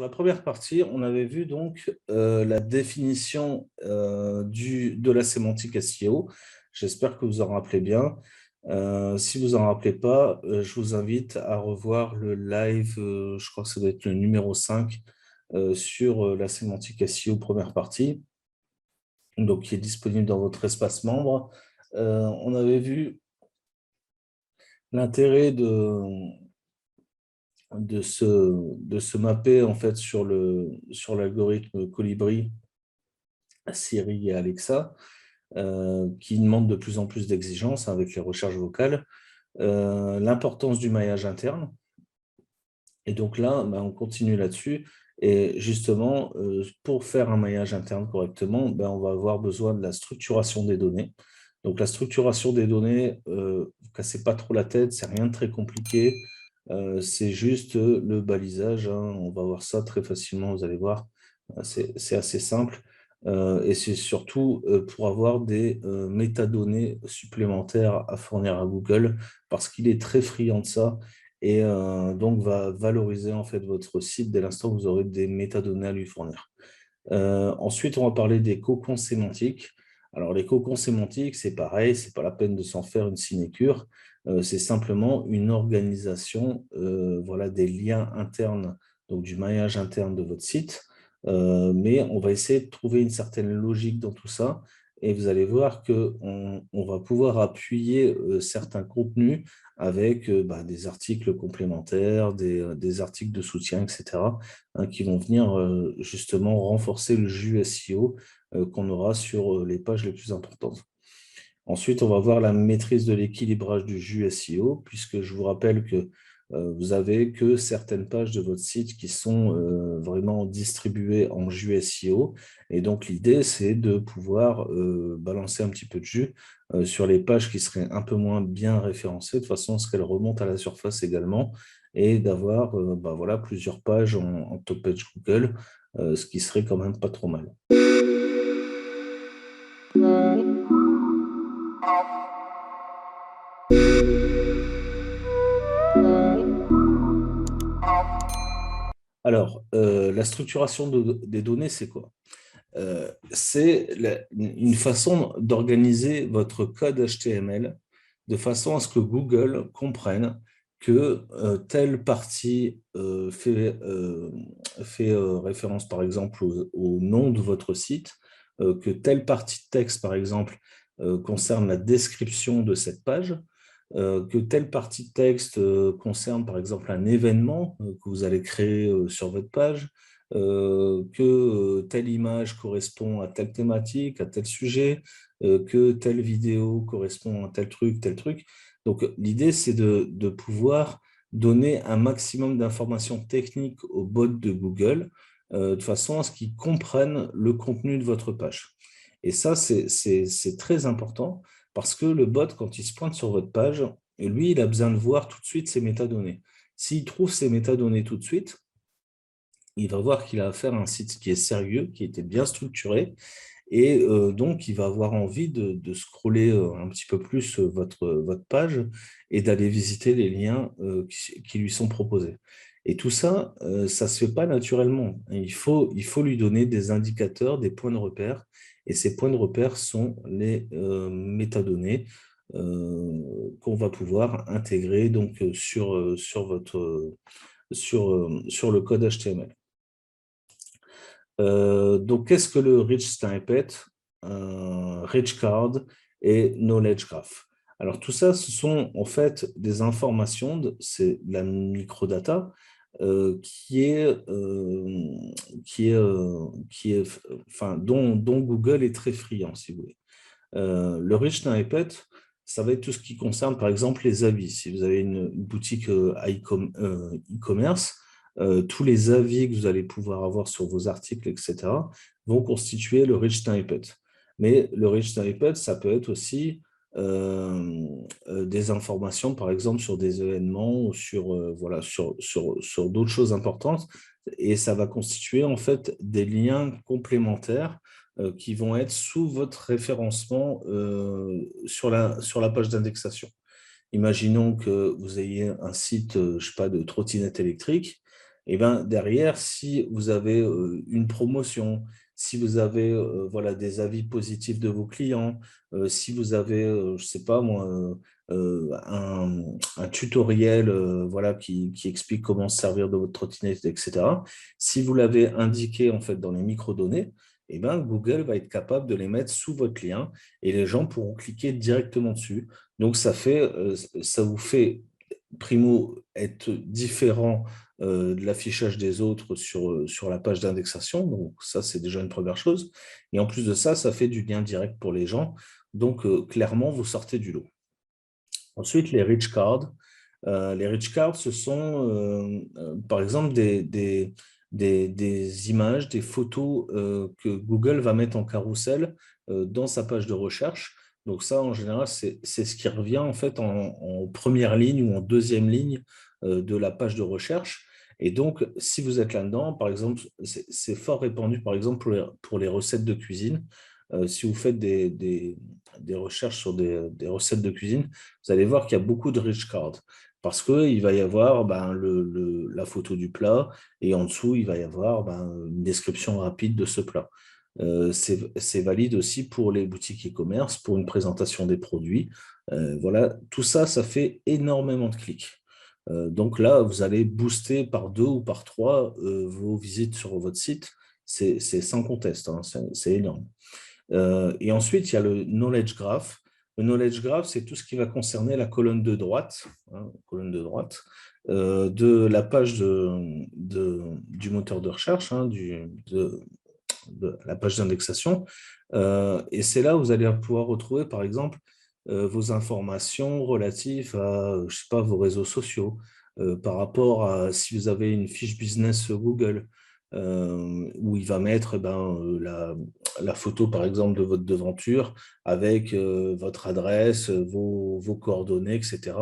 sur la première partie, on avait vu donc la définition de la sémantique SEO. J'espère que vous en rappelez bien. Si vous en rappelez pas, je vous invite à revoir le live, je crois que ça doit être le numéro 5, sur la sémantique SEO première partie, donc qui est disponible dans votre espace membre. On avait vu l'intérêt de se mapper en fait sur l'algorithme Colibri, Siri et Alexa, qui demandent de plus en plus d'exigences avec les recherches vocales, l'importance du maillage interne. Et donc là, on continue là-dessus. Et justement, pour faire un maillage interne correctement, on va avoir besoin de la structuration des données. Donc la structuration des données, ne vous cassez pas trop la tête, c'est rien de très compliqué. C'est juste le balisage, hein. On va voir ça très facilement, vous allez voir. C'est assez simple. Et c'est surtout pour avoir des métadonnées supplémentaires à fournir à Google, parce qu'il est très friand de ça et donc va valoriser en fait votre site dès l'instant où vous aurez des métadonnées à lui fournir. Ensuite, on va parler des cocons sémantiques. Alors, les cocons sémantiques, c'est pareil, c'est pas la peine de s'en faire une sinécure. C'est simplement une organisation voilà, des liens internes, donc du maillage interne de votre site. Mais on va essayer de trouver une certaine logique dans tout ça. Et vous allez voir qu'on va pouvoir appuyer certains contenus avec des articles complémentaires, des articles de soutien, etc., hein, qui vont venir justement renforcer le jus SEO qu'on aura sur les pages les plus importantes. Ensuite, on va voir la maîtrise de l'équilibrage du jus SEO, puisque je vous rappelle que vous avez que certaines pages de votre site qui sont vraiment distribuées en jus SEO. Et donc, l'idée, c'est de pouvoir balancer un petit peu de jus sur les pages qui seraient un peu moins bien référencées, de façon à ce qu'elles remontent à la surface également, et d'avoir voilà, plusieurs pages en top page Google, ce qui serait quand même pas trop mal. Alors, la structuration des données, c'est quoi? C'est une façon d'organiser votre code HTML de façon à ce que Google comprenne que telle partie fait référence, par exemple, au nom de votre site, que telle partie de texte, par exemple, concerne la description de cette page, que telle partie de texte concerne, par exemple, un événement que vous allez créer sur votre page, que telle image correspond à telle thématique, à tel sujet, que telle vidéo correspond à tel truc, tel truc. Donc, l'idée, c'est de pouvoir donner un maximum d'informations techniques au bot de Google de façon à ce qu'ils comprennent le contenu de votre page. Et ça, c'est très important parce que le bot, quand il se pointe sur votre page, lui, il a besoin de voir tout de suite ses métadonnées. S'il trouve ces métadonnées tout de suite, il va voir qu'il a affaire à un site qui est sérieux, qui était bien structuré, et donc il va avoir envie de scroller un petit peu plus votre page et d'aller visiter les liens qui lui sont proposés. Et tout ça, ça ne se fait pas naturellement. Il faut lui donner des indicateurs, des points de repère, et ces points de repère sont les métadonnées qu'on va pouvoir intégrer donc, sur le code HTML. Donc, qu'est-ce que le Rich Snippet, Rich Card et Knowledge Graph? Alors, tout ça, ce sont en fait des informations, c'est la microdata dont Google est très friand, si vous voulez. Le Rich Snippet, ça va être tout ce qui concerne, par exemple, les avis. Si vous avez une boutique e-commerce, tous les avis que vous allez pouvoir avoir sur vos articles, etc., vont constituer le Rich Snippet. Mais le Rich Snippet, ça peut être aussi des informations, par exemple, sur des événements ou voilà, sur d'autres choses importantes. Et ça va constituer, en fait, des liens complémentaires qui vont être sous votre référencement sur la page d'indexation. Imaginons que vous ayez un site, je sais pas, de trottinette électrique. Et ben, derrière, si vous avez une promotion, si vous avez voilà, des avis positifs de vos clients, si vous avez, je ne sais pas moi, un tutoriel voilà, qui explique comment se servir de votre trottinette, etc. Si vous l'avez indiqué en fait, dans les microdonnées, eh ben, Google va être capable de les mettre sous votre lien et les gens pourront cliquer directement dessus. Donc, ça vous fait, primo, être différent de l'affichage des autres sur la page d'indexation. Donc, ça, c'est déjà une première chose. Et en plus de ça, ça fait du lien direct pour les gens. Donc, clairement, vous sortez du lot. Ensuite, les rich cards. Les rich cards, ce sont, par exemple, des images, des photos que Google va mettre en carrousel dans sa page de recherche. Donc ça, en général, c'est ce qui revient en fait en première ligne ou en deuxième ligne de la page de recherche. Et donc, si vous êtes là-dedans, par exemple, c'est fort répandu, par exemple, pour les recettes de cuisine. Si vous faites des recherches sur des recettes de cuisine, vous allez voir qu'il y a beaucoup de rich cards parce qu'il va y avoir la photo du plat et en dessous, il va y avoir une description rapide de ce plat. C'est valide aussi pour les boutiques e-commerce, pour une présentation des produits. Voilà, tout ça, ça fait énormément de clics. Donc là, vous allez booster par 2 ou par 3 vos visites sur votre site. C'est sans conteste, hein, c'est énorme. Et ensuite, il y a le Knowledge Graph. Le Knowledge Graph, c'est tout ce qui va concerner la colonne de droite, de la page du moteur de recherche, hein, de la page d'indexation. Et c'est là où vous allez pouvoir retrouver, par exemple, vos informations relatives à, je sais pas, vos réseaux sociaux, par rapport à si vous avez une fiche business sur Google, où il va mettre la photo, par exemple, de votre devanture avec votre adresse, vos coordonnées, etc.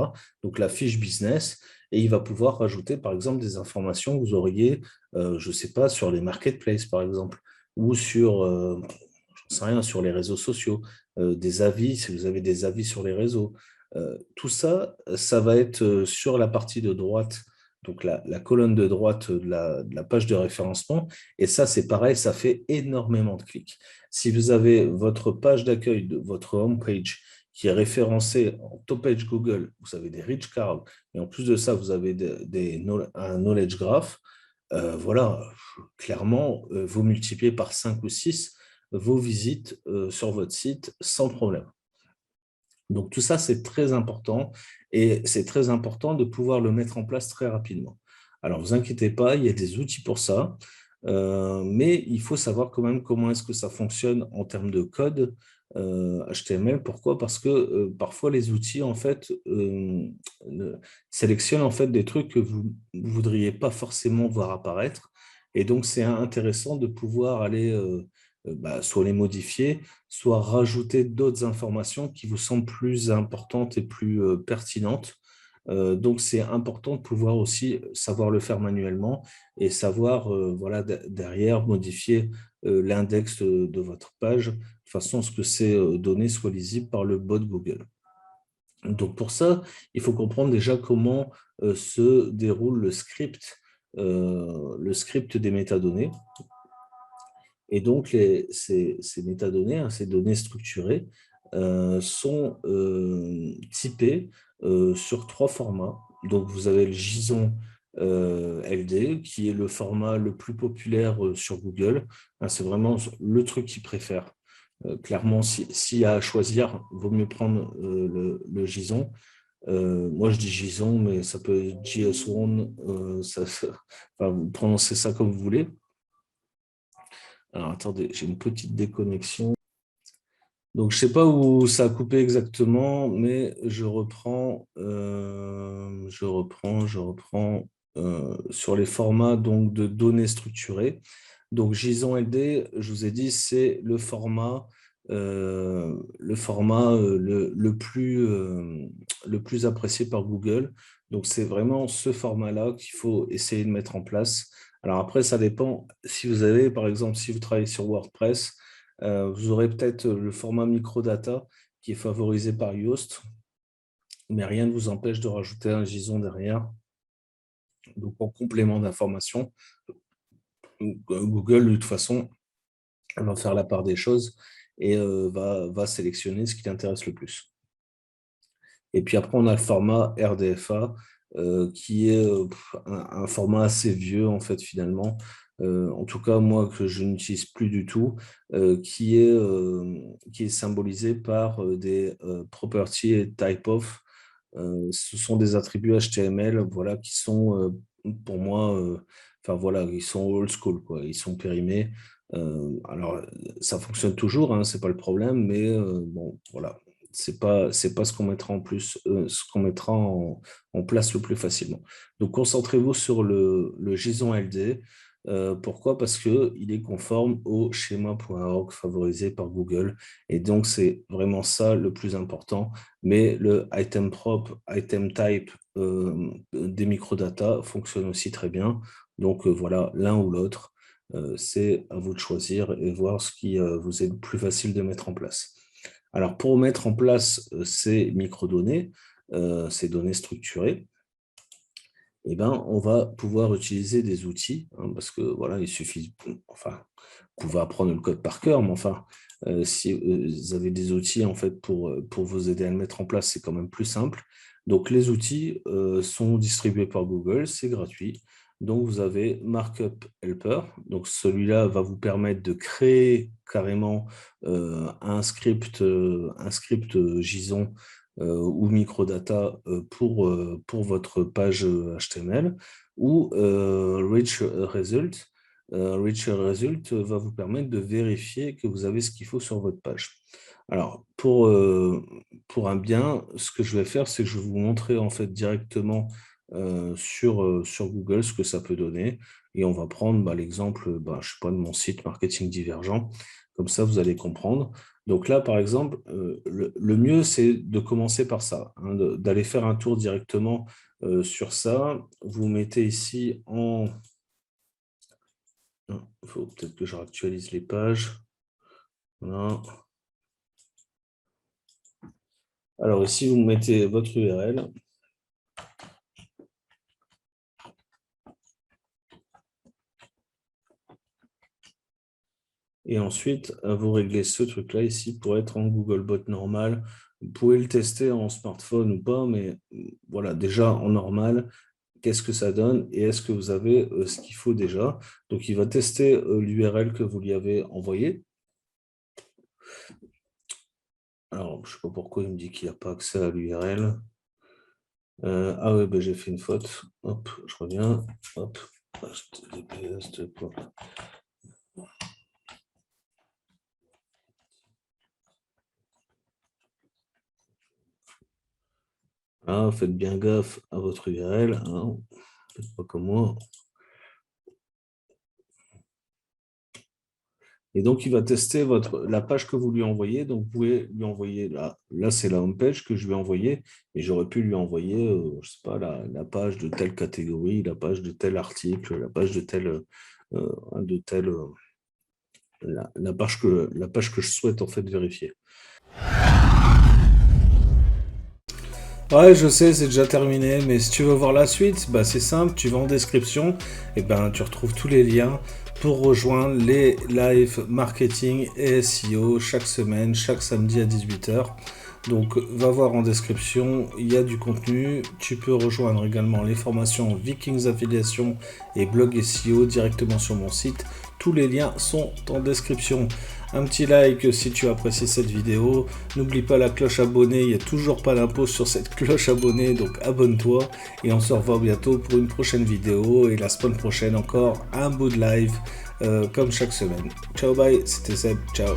Donc, la fiche business. Et il va pouvoir rajouter, par exemple, des informations que vous auriez, je ne sais pas, sur les marketplaces, par exemple, ou sur, j'en sais rien, sur les réseaux sociaux, des avis, si vous avez des avis sur les réseaux. Tout ça, ça va être sur la partie de droite, donc la colonne de droite de la page de référencement. Et ça, c'est pareil, ça fait énormément de clics. Si vous avez votre page d'accueil de votre homepage qui est référencée en top page Google, vous avez des rich cards, et en plus de ça, vous avez un knowledge graph, voilà, clairement, vous multipliez par 5 ou 6 vos visites sur votre site sans problème. Donc tout ça, c'est très important et c'est très important de pouvoir le mettre en place très rapidement. Alors, ne vous inquiétez pas, il y a des outils pour ça, mais il faut savoir quand même comment est-ce que ça fonctionne en termes de code HTML. Pourquoi? Parce que parfois, les outils, en fait, sélectionnent en fait, des trucs que vous ne voudriez pas forcément voir apparaître. Et donc, c'est intéressant de pouvoir aller soit les modifier, soit rajouter d'autres informations qui vous semblent plus importantes et plus pertinentes. Donc, c'est important de pouvoir aussi savoir le faire manuellement et savoir voilà, derrière modifier l'index de votre page de façon à ce que ces données soient lisibles par le bot Google. Donc, pour ça, il faut comprendre déjà comment se déroule le script des métadonnées. Et donc, ces métadonnées, hein, ces données structurées, sont typées sur 3 formats. Donc, vous avez le JSON LD, qui est le format le plus populaire sur Google. Hein, c'est vraiment le truc qu'ils préfèrent. Clairement, s'il y a à choisir, il vaut mieux prendre le JSON. Moi, je dis JSON, mais ça peut être JS1, enfin, vous prononcez ça comme vous voulez. Alors, attendez, j'ai une petite déconnexion. Donc, je ne sais pas où ça a coupé exactement, mais je reprends sur les formats donc, de données structurées. Donc, JSON LD, je vous ai dit, c'est le format, le plus apprécié par Google. Donc, c'est vraiment ce format-là qu'il faut essayer de mettre en place. Alors après, ça dépend. Si vous avez, par exemple, si vous travaillez sur WordPress, vous aurez peut-être le format microdata qui est favorisé par Yoast, mais rien ne vous empêche de rajouter un JSON derrière Donc, en complément d'information, Google, de toute façon, va faire la part des choses et va sélectionner ce qui l'intéresse le plus. Et puis après, on a le format RDFA, qui est un format assez vieux, en fait, finalement. En tout cas, moi, que je n'utilise plus du tout, qui est symbolisé par des property et type of. Ce sont des attributs HTML, voilà, qui sont pour moi, enfin voilà, ils sont old school, quoi. Ils sont périmés. Alors, ça fonctionne toujours, hein, c'est pas le problème, mais bon, voilà, c'est pas ce qu'on mettra en plus, ce qu'on mettra en place le plus facilement. Donc, concentrez-vous sur le JSON LD. Pourquoi? Parce qu'il est conforme au schéma.org favorisé par Google. Et donc, c'est vraiment ça le plus important. Mais le item prop, item type des microdata fonctionne aussi très bien. Donc, voilà, l'un ou l'autre. C'est à vous de choisir et voir ce qui vous est le plus facile de mettre en place. Alors, pour mettre en place ces microdonnées, ces données structurées, eh ben, on va pouvoir utiliser des outils, hein, parce que voilà, il suffit, enfin, vous pouvez apprendre le code par cœur, mais enfin, si vous avez des outils en fait pour vous aider à le mettre en place, c'est quand même plus simple. Donc, les outils sont distribués par Google, c'est gratuit. Donc, vous avez Markup Helper. Donc, celui-là va vous permettre de créer carrément un script JSON ou microdata pour votre page HTML, ou Rich Result. Rich Result va vous permettre de vérifier que vous avez ce qu'il faut sur votre page. Alors, pour un bien, ce que je vais faire, c'est que je vais vous montrer en fait directement sur Google ce que ça peut donner. Et on va prendre l'exemple, je ne sais pas, de mon site Marketing Divergent. Comme ça, vous allez comprendre. Donc là, par exemple, le mieux, c'est de commencer par ça, hein, d'aller faire un tour directement sur ça. Vous mettez ici en... Il faut peut-être que je réactualise les pages. Voilà. Alors ici, vous mettez votre URL. Et ensuite, vous réglez ce truc-là ici pour être en Googlebot normal. Vous pouvez le tester en smartphone ou pas, mais voilà, déjà en normal, qu'est-ce que ça donne et est-ce que vous avez ce qu'il faut déjà. Donc, il va tester l'URL que vous lui avez envoyé. Alors, je ne sais pas pourquoi il me dit qu'il n'y a pas accès à l'URL. Ah oui, j'ai fait une faute. Hop, je reviens. Hop, HTTPS. Ah, faites bien gaffe à votre URL. Hein. Faites pas comme moi. Et donc, il va tester la page que vous lui envoyez. Donc, vous pouvez lui envoyer, là c'est la home page que je lui ai envoyée. Et j'aurais pu lui envoyer, je ne sais pas, la page de telle catégorie, la page de tel article, la page de la page que je souhaite en fait vérifier. Ouais, je sais, c'est déjà terminé, mais si tu veux voir la suite, c'est simple, tu vas en description, et tu retrouves tous les liens pour rejoindre les live marketing et SEO chaque semaine, chaque samedi à 18h. Donc va voir en description, il y a du contenu. Tu peux rejoindre également les formations Vikings Affiliation et blog SEO directement sur mon site. Tous les liens sont en description. Un petit like si tu apprécies cette vidéo. N'oublie pas la cloche abonnée, il n'y a toujours pas d'impôt sur cette cloche abonnée, donc abonne-toi. Et on se revoit bientôt pour une prochaine vidéo. Et la semaine prochaine encore un bout de live comme chaque semaine. Ciao, bye, c'était Seb, ciao.